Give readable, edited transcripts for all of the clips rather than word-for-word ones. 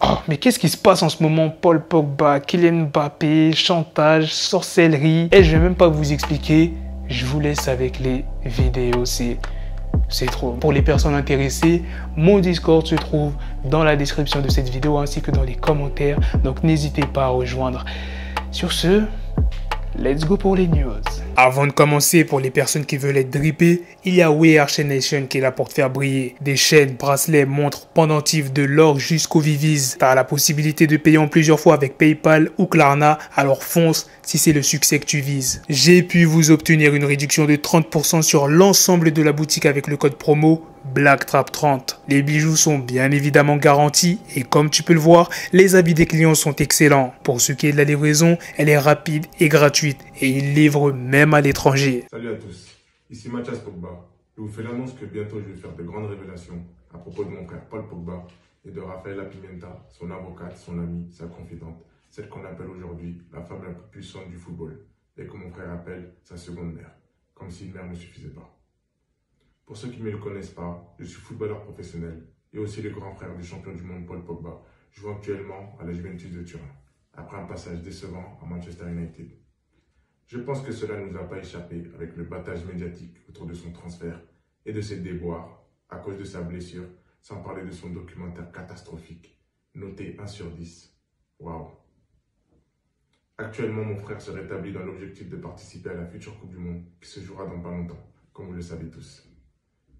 Oh, mais qu'est-ce qui se passe en ce moment? Paul Pogba, Kylian Mbappé, chantage, sorcellerie. Et je vais même pas vous expliquer. Je vous laisse avec les vidéos. C'est trop. Pour les personnes intéressées, mon Discord se trouve dans la description de cette vidéo ainsi que dans les commentaires. Donc n'hésitez pas à rejoindre. Sur ce, let's go pour les news. Avant de commencer, pour les personnes qui veulent être drippées, il y a We Are Chain Nation qui est là pour te faire briller. Des chaînes, bracelets, montres, pendentifs, de l'or jusqu'au Viviz. Tu as la possibilité de payer en plusieurs fois avec PayPal ou Klarna, alors fonce si c'est le succès que tu vises. J'ai pu vous obtenir une réduction de 30% sur l'ensemble de la boutique avec le code promo BlackTrap30. Les bijoux sont bien évidemment garantis et comme tu peux le voir, les avis des clients sont excellents. Pour ce qui est de la livraison, elle est rapide et gratuite et ils livrent même à l'étranger. Salut à tous, ici Mathias Pogba. Je vous fais l'annonce que bientôt je vais faire de grandes révélations à propos de mon frère Paul Pogba et de Rafaela Pimenta, son avocate, son amie, sa confidente, celle qu'on appelle aujourd'hui la femme la plus puissante du football et que mon frère appelle sa seconde mère, comme si une mère ne suffisait pas. Pour ceux qui ne me le connaissent pas, je suis footballeur professionnel et aussi le grand frère du champion du monde Paul Pogba, jouant actuellement à la Juventus de Turin, après un passage décevant à Manchester United. Je pense que cela ne nous a pas échappé avec le battage médiatique autour de son transfert et de ses déboires à cause de sa blessure, sans parler de son documentaire catastrophique, noté 1 sur 10. Waouh! Actuellement, mon frère se rétablit dans l'objectif de participer à la future Coupe du Monde qui se jouera dans pas longtemps, comme vous le savez tous.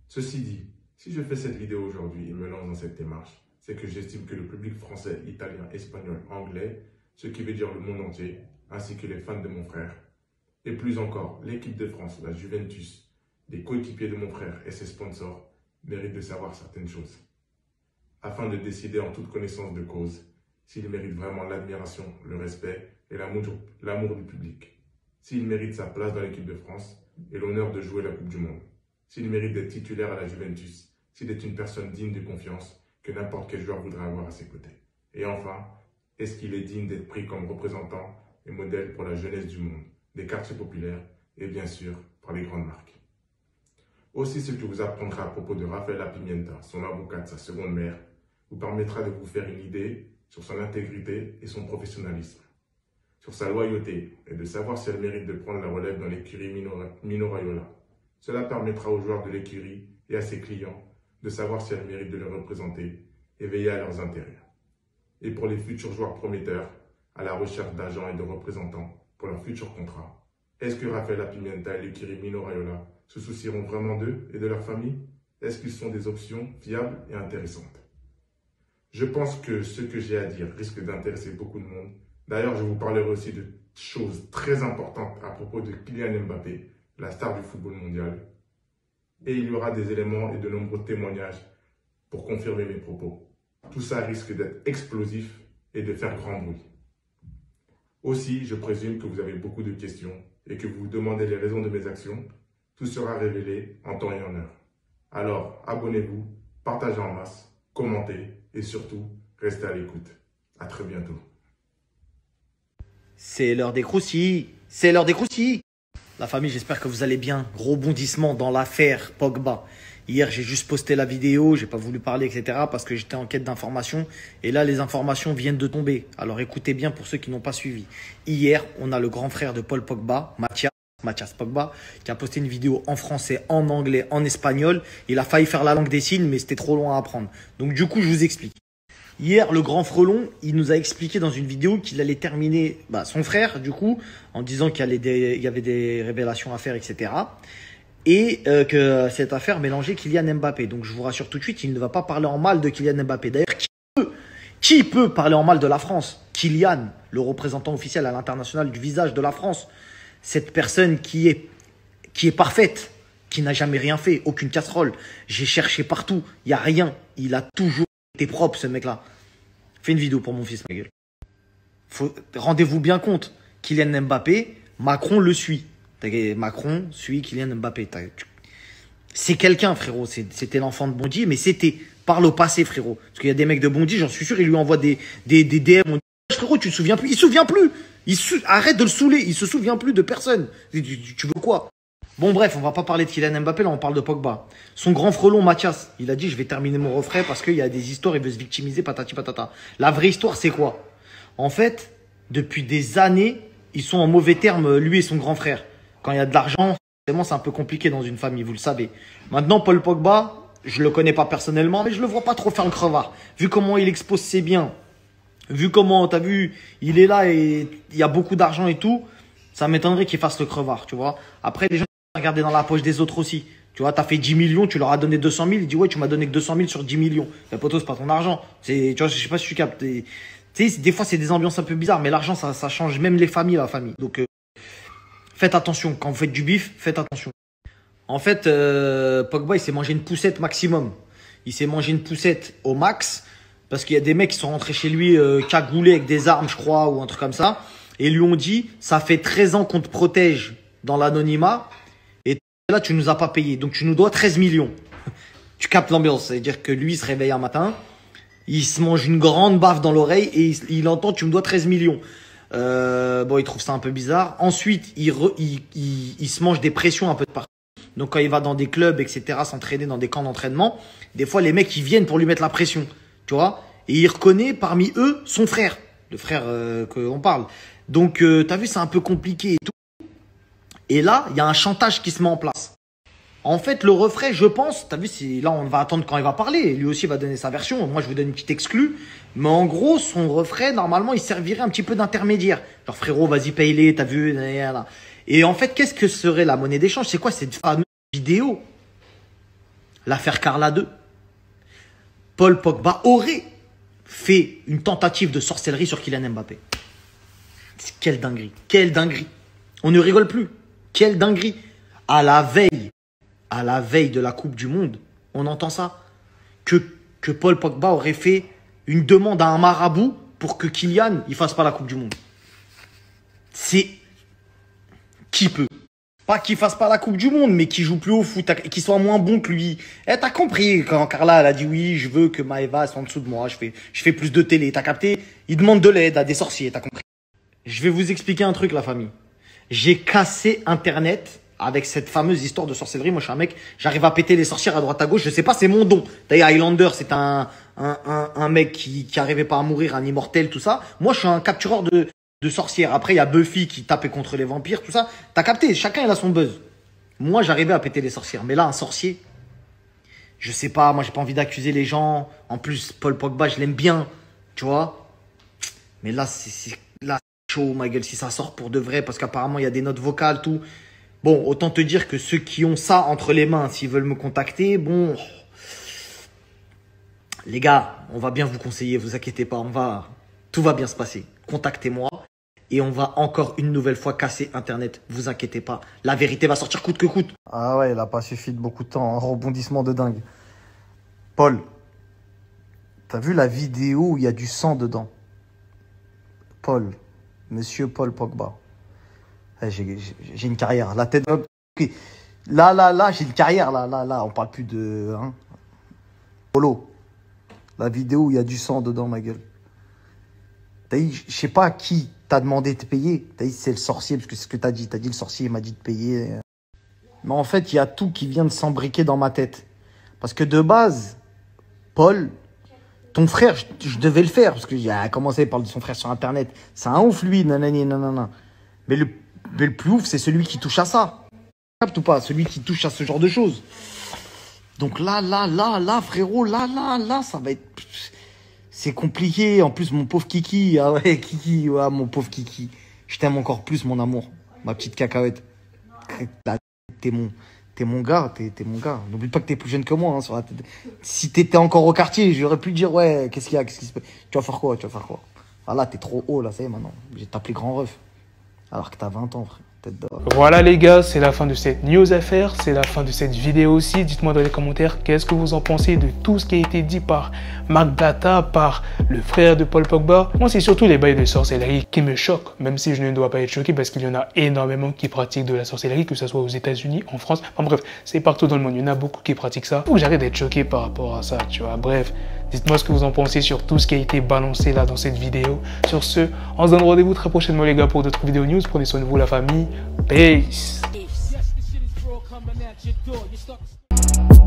Ceci dit, si je fais cette vidéo aujourd'hui et me lance dans cette démarche, c'est que j'estime que le public français, italien, espagnol, anglais, ce qui veut dire le monde entier, ainsi que les fans de mon frère, et plus encore l'équipe de France, la Juventus, les coéquipiers de mon frère et ses sponsors, méritent de savoir certaines choses, afin de décider en toute connaissance de cause s'il mérite vraiment l'admiration, le respect et l'amour du public, s'il mérite sa place dans l'équipe de France et l'honneur de jouer la Coupe du Monde, s'il mérite d'être titulaire à la Juventus, s'il est une personne digne de confiance que n'importe quel joueur voudrait avoir à ses côtés. Et enfin, est-ce qu'il est digne d'être pris comme représentant et modèle pour la jeunesse du monde, des quartiers populaires et bien sûr par les grandes marques. Aussi, ce que vous apprendrez à propos de Rafaela Pimenta, son avocate, sa seconde mère, vous permettra de vous faire une idée sur son intégrité et son professionnalisme, sur sa loyauté et de savoir si elle mérite de prendre la relève dans l'écurie Mino Raiola. Cela permettra aux joueurs de l'écurie et à ses clients de savoir si elle mérite de les représenter et veiller à leurs intérêts. Et pour les futurs joueurs prometteurs, à la recherche d'agents et de représentants pour leurs futurs contrats, est-ce que Rafaela Pimenta et l'écurie Mino Raiola se soucieront vraiment d'eux et de leur famille? Est-ce qu'ils sont des options fiables et intéressantes? Je pense que ce que j'ai à dire risque d'intéresser beaucoup de monde. D'ailleurs, je vous parlerai aussi de choses très importantes à propos de Kylian Mbappé, la star du football mondial. Et il y aura des éléments et de nombreux témoignages pour confirmer mes propos. Tout ça risque d'être explosif et de faire grand bruit. Aussi, je présume que vous avez beaucoup de questions et que vous vous demandez les raisons de mes actions. Tout sera révélé en temps et en heure. Alors, abonnez-vous, partagez en masse, commentez et surtout, restez à l'écoute. À très bientôt. C'est l'heure des croustilles. C'est l'heure des croustilles. La famille, j'espère que vous allez bien. Gros bondissement dans l'affaire Pogba. Hier, j'ai juste posté la vidéo, j'ai pas voulu parler, etc. parce que j'étais en quête d'informations. Et là, les informations viennent de tomber. Alors écoutez bien pour ceux qui n'ont pas suivi. Hier, on a le grand frère de Paul Pogba, Mathias Pogba, qui a posté une vidéo en français, en anglais, en espagnol. Il a failli faire la langue des signes, mais c'était trop loin à apprendre. Donc du coup, je vous explique. Hier, le grand frelon, il nous a expliqué dans une vidéo qu'il allait terminer son frère, du coup, en disant qu'il y avait des révélations à faire, etc. Et que cette affaire mélangeait Kylian Mbappé. Donc, je vous rassure tout de suite, il ne va pas parler en mal de Kylian Mbappé. D'ailleurs, qui peut parler en mal de la France? Kylian, le représentant officiel à l'international du visage de la France. Cette personne qui est parfaite, qui n'a jamais rien fait, aucune casserole. J'ai cherché partout, il n'y a rien. Il a toujours été propre, ce mec-là. Fais une vidéo pour mon fils, ma gueule. Rendez-vous bien compte, Kylian Mbappé, Macron le suit. Macron suit Kylian Mbappé. C'est quelqu'un, frérot. C'était l'enfant de Bondy, mais c'était par le passé, frérot. Parce qu'il y a des mecs de Bondy, j'en suis sûr, ils lui envoient des DM. On dit, frérot, tu te souviens plus? Il se souvient plus. Arrête de le saouler. Il se souvient plus de personne. Tu veux quoi? Bon, bref, on va pas parler de Kylian Mbappé, là, on parle de Pogba. Son grand frelon, Mathias, il a dit, je vais terminer mon refrain parce qu'il y a des histoires, il veut se victimiser, patati patata. La vraie histoire, c'est quoi? En fait, depuis des années, ils sont en mauvais termes, lui et son grand frère. Quand il y a de l'argent, forcément, c'est un peu compliqué dans une famille, vous le savez. Maintenant, Paul Pogba, je le connais pas personnellement, mais je le vois pas trop faire le crevard. Vu comment il expose ses biens, vu comment, t'as vu, il est là et il y a beaucoup d'argent et tout, ça m'étonnerait qu'il fasse le crevard, tu vois. Après, les gens regarder dans la poche des autres aussi. Tu vois, t'as fait 10 millions, tu leur as donné 200 000. Il dit, ouais, tu m'as donné que 200 000 sur 10 millions. Mais poteau, c'est pas ton argent. Tu vois, je sais pas si tu captes. Tu sais, des fois, c'est des ambiances un peu bizarres, mais l'argent, ça change même les familles, la famille. Donc, faites attention. Quand vous faites du bif, faites attention. En fait, Pogba, il s'est mangé une poussette maximum. Il s'est mangé une poussette au max. Parce qu'il y a des mecs qui sont rentrés chez lui cagoulés avec des armes, je crois, ou un truc comme ça. Et lui ont dit, ça fait 13 ans qu'on te protège dans l'anonymat. Là, tu nous as pas payé, donc tu nous dois 13 millions. Tu captes l'ambiance, c'est-à-dire que lui, il se réveille un matin, il se mange une grande baffe dans l'oreille et il entend, tu me dois 13 millions. Bon, il trouve ça un peu bizarre. Ensuite, il se mange des pressions un peu de partout. Donc, quand il va dans des clubs, etc., s'entraîner dans des camps d'entraînement, des fois, les mecs, ils viennent pour lui mettre la pression, tu vois. Et il reconnaît parmi eux son frère, le frère qu'on parle. Donc, t'as vu, c'est un peu compliqué et tout. Et là, il y a un chantage qui se met en place. En fait, le refrain, je pense, t'as vu, là, on va attendre quand il va parler. Lui aussi va donner sa version. Moi, je vous donne une petite exclue. Mais en gros, son refrain, normalement, il servirait un petit peu d'intermédiaire. Genre, frérot, vas-y, paye-les, t'as vu. Et en fait, qu'est-ce que serait la monnaie d'échange? C'est quoi cette fameuse vidéo? L'affaire Carla 2. Paul Pogba aurait fait une tentative de sorcellerie sur Kylian Mbappé. Quelle dinguerie. Quelle dinguerie. On ne rigole plus. Quelle dinguerie. À la veille de la Coupe du Monde, on entend ça. Que Paul Pogba aurait fait une demande à un marabout pour que Kylian ne fasse pas la Coupe du Monde. C'est qui peut. Pas qu'il fasse pas la Coupe du Monde, mais qu'il joue plus au foot, qu'il soit moins bon que lui. Eh, t'as compris quand Carla elle a dit oui, je veux que Maeva soit en dessous de moi, je fais plus de télé. T'as capté? Il demande de l'aide à des sorciers, t'as compris? Je vais vous expliquer un truc, la famille. J'ai cassé Internet avec cette fameuse histoire de sorcellerie. Moi, je suis un mec, j'arrive à péter les sorcières à droite à gauche. Je sais pas, c'est mon don. D'ailleurs, Highlander, c'est un mec qui arrivait pas à mourir, un immortel, tout ça. Moi, je suis un captureur de sorcières. Après, il y a Buffy qui tapait contre les vampires, tout ça. T'as capté? Chacun, il a son buzz. Moi, j'arrivais à péter les sorcières. Mais là, un sorcier, je sais pas. Moi, j'ai pas envie d'accuser les gens. En plus, Paul Pogba, je l'aime bien. Tu vois? Mais là, là, chaud, ma gueule, si ça sort pour de vrai, parce qu'apparemment, il y a des notes vocales, tout. Bon, autant te dire que ceux qui ont ça entre les mains, s'ils veulent me contacter, bon... Les gars, on va bien vous conseiller, vous inquiétez pas, tout va bien se passer. Contactez-moi et on va encore une nouvelle fois casser Internet, vous inquiétez pas. La vérité va sortir coûte que coûte. Ah ouais, il a pas suffi de beaucoup de temps, un rebondissement de dingue. Paul, t'as vu la vidéo où il y a du sang dedans? Paul... Monsieur Paul Pogba. J'ai une carrière. La tête. Là, j'ai une carrière. Là. On parle plus de. Hein. Polo. La vidéo où il y a du sang dedans, ma gueule. T'as dit, je sais pas qui t'a demandé de payer. T'as dit, c'est le sorcier, parce que c'est ce que t'as dit. T'as dit, le sorcier m'a dit de payer. Mais en fait, il y a tout qui vient de s'embriquer dans ma tête. Parce que de base, Paul. Ton frère, je devais le faire, parce qu'il a commencé à parler de son frère sur Internet. C'est un ouf, lui, nanani, nanana. Mais le plus ouf, c'est celui qui touche à ça. Capte ou pas? Celui qui touche à ce genre de choses. Donc là, frérot, là, ça va être... C'est compliqué. En plus, mon pauvre Kiki. Ah ouais, Kiki, ouais, mon pauvre Kiki. Je t'aime encore plus, mon amour. Ma petite cacahuète. T'es mon gars, t'es mon gars. N'oublie pas que t'es plus jeune que moi. Hein, sur la tête. Si t'étais encore au quartier, j'aurais pu te dire, ouais, qu'est-ce qu'il y a, qu'est-ce qui se passe? Tu vas faire quoi? Ah là, t'es trop haut, là, ça y est, maintenant. J'ai t'appelé grand ref. Alors que t'as 20 ans, frère. Voilà les gars, c'est la fin de cette news à faire, c'est la fin de cette vidéo aussi. Dites-moi dans les commentaires qu'est-ce que vous en pensez de tout ce qui a été dit par Marc Blatta, par le frère de Paul Pogba. Moi, c'est surtout les bails de sorcellerie qui me choquent, même si je ne dois pas être choqué parce qu'il y en a énormément qui pratiquent de la sorcellerie, que ce soit aux États-Unis, en France. Enfin bref, c'est partout dans le monde, il y en a beaucoup qui pratiquent ça. Faut que j'arrête d'être choqué par rapport à ça, tu vois. Bref, dites-moi ce que vous en pensez sur tout ce qui a été balancé là dans cette vidéo. Sur ce, on se donne rendez-vous très prochainement les gars pour d'autres vidéos news. Prenez soin de vous la famille. Peace. coming at your door. You stuck.